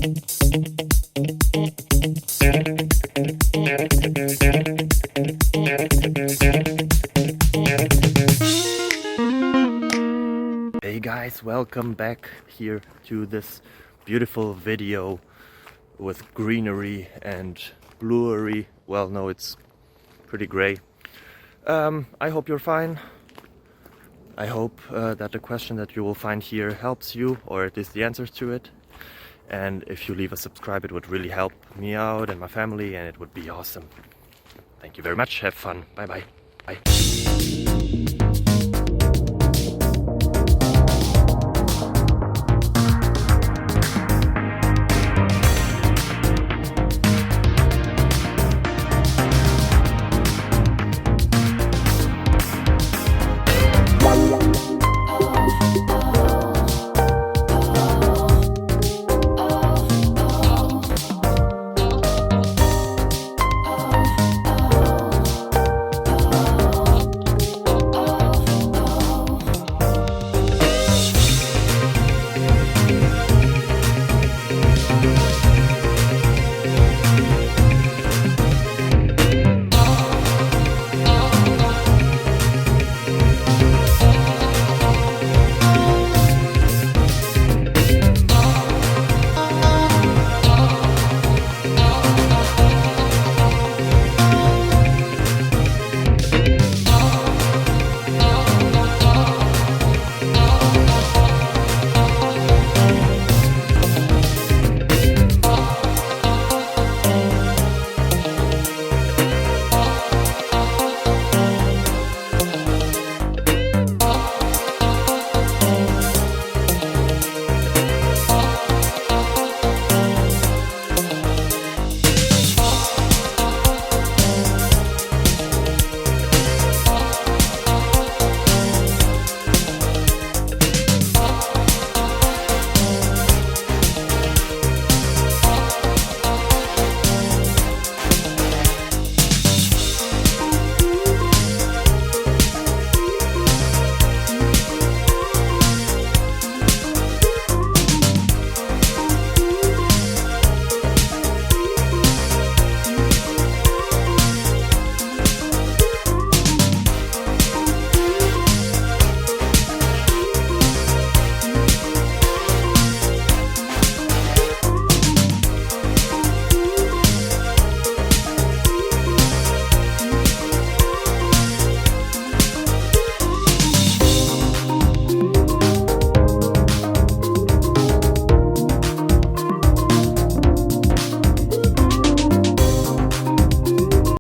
Hey guys, welcome back here to this beautiful video with greenery and bluery. Well, no, it's pretty gray. I hope you're fine. I hope that the question that you will find here helps you, or at least the answers to it. And if you leave a subscribe, it would really help me out and my family, and it would be awesome. Thank you very much. Have fun. Bye bye. Bye.